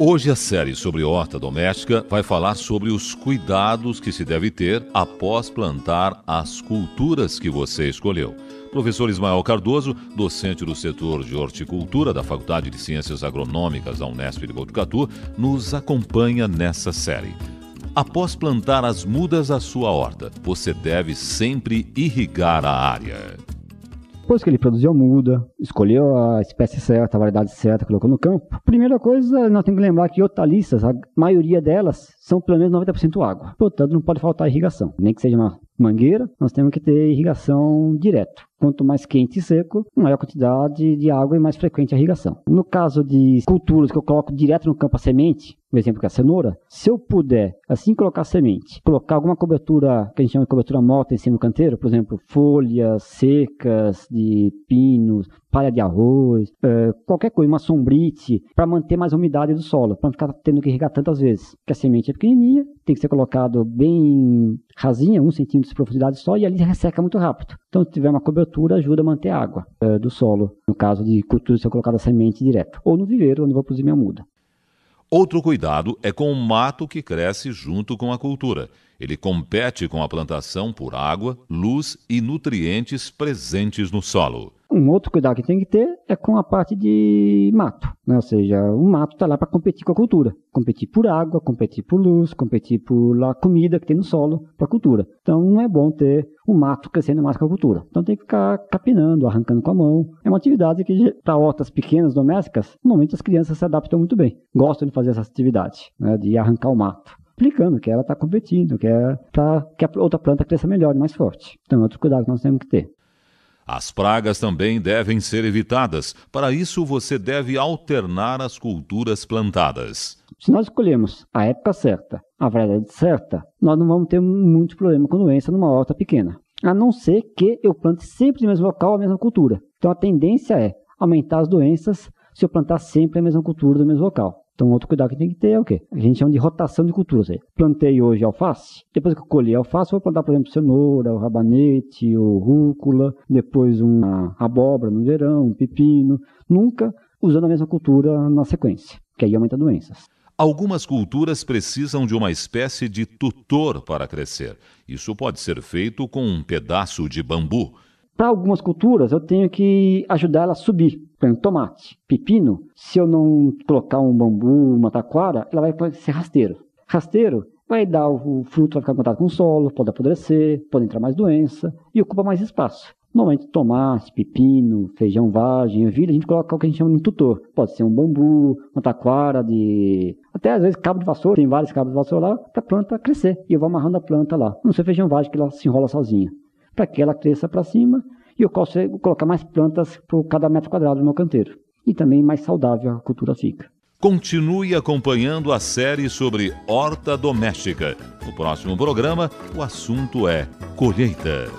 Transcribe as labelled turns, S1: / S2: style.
S1: Hoje a série sobre horta doméstica vai falar sobre os cuidados que se deve ter após plantar as culturas que você escolheu. Professor Ismael Cardoso, docente do setor de horticultura da Faculdade de Ciências Agronômicas da Unesp de Botucatu, nos acompanha nessa série. Após plantar as mudas da sua horta, você deve sempre irrigar a área.
S2: Depois que ele produziu a muda, escolheu a espécie certa, a variedade certa, colocou no campo, primeira coisa, nós temos que lembrar que hortaliças, a maioria delas são pelo menos 90% água. Portanto, não pode faltar irrigação. Nem que seja uma mangueira, nós temos que ter irrigação direto. Quanto mais quente e seco, maior quantidade de água e mais frequente a irrigação. No caso de culturas que eu coloco direto no campo a semente, por exemplo, que é a cenoura, se eu puder, assim colocar a semente, colocar alguma cobertura, que a gente chama de cobertura morta em cima do canteiro, por exemplo, folhas secas de pinos, palha de arroz, qualquer coisa, uma sombrite, para manter mais a umidade do solo, para não ficar tendo que irrigar tantas vezes. Porque a semente é pequenininha, tem que ser colocado bem rasinha, 1 centímetro de profundidade só, e ali resseca muito rápido. Então, se tiver uma cobertura, ajuda a manter a água do solo, no caso de cultura ser colocada a semente direto, ou no viveiro, onde eu vou produzir minha muda.
S1: Outro cuidado é com o mato que cresce junto com a cultura. Ele compete com a plantação por água, luz e nutrientes presentes no solo.
S2: Um outro cuidado que tem que ter é com a parte de mato, né? Ou seja, o mato está lá para competir com a cultura. Competir por água, competir por luz, competir por a comida que tem no solo para a cultura. Então não é bom ter o mato crescendo mais com a cultura. Então tem que ficar capinando, arrancando com a mão. É uma atividade que para hortas pequenas, domésticas, normalmente as crianças se adaptam muito bem. Gostam de fazer essa atividade, né? De arrancar o mato. Explicando que ela está competindo, que é para que a outra planta cresça melhor e mais forte. Então é outro cuidado que nós temos que ter.
S1: As pragas também devem ser evitadas. Para isso, você deve alternar as culturas plantadas.
S2: Se nós escolhermos a época certa, a variedade certa, nós não vamos ter muito problema com doença numa horta pequena. A não ser que eu plante sempre no mesmo local a mesma cultura. Então a tendência é aumentar as doenças se eu plantar sempre a mesma cultura do mesmo local. Então, outro cuidado que tem que ter é o quê? A gente chama de rotação de culturas. Plantei hoje alface, depois que eu colhi alface, eu vou plantar, por exemplo, cenoura, o rabanete, o rúcula, depois uma abóbora no verão, um pepino, nunca usando a mesma cultura na sequência, que aí aumenta doenças.
S1: Algumas culturas precisam de uma espécie de tutor para crescer. Isso pode ser feito com um pedaço de bambu.
S2: Para algumas culturas, eu tenho que ajudar ela a subir. Por exemplo, tomate, pepino, se eu não colocar um bambu, uma taquara, ela vai ser rasteiro. Rasteiro vai dar, o fruto vai ficar em contato com o solo, pode apodrecer, pode entrar mais doença e ocupa mais espaço. Normalmente, tomate, pepino, feijão vagem, ervilha, a gente coloca o que a gente chama de tutor. Pode ser um bambu, uma taquara, até às vezes cabo de vassoura, tem vários cabos de vassoura lá, para a planta crescer. E eu vou amarrando a planta lá. Não sei feijão vagem, que ela se enrola sozinha. Para que ela cresça para cima e eu consigo colocar mais plantas por cada metro quadrado no meu canteiro. E também mais saudável a cultura fica.
S1: Continue acompanhando a série sobre horta doméstica. No próximo programa, o assunto é colheita.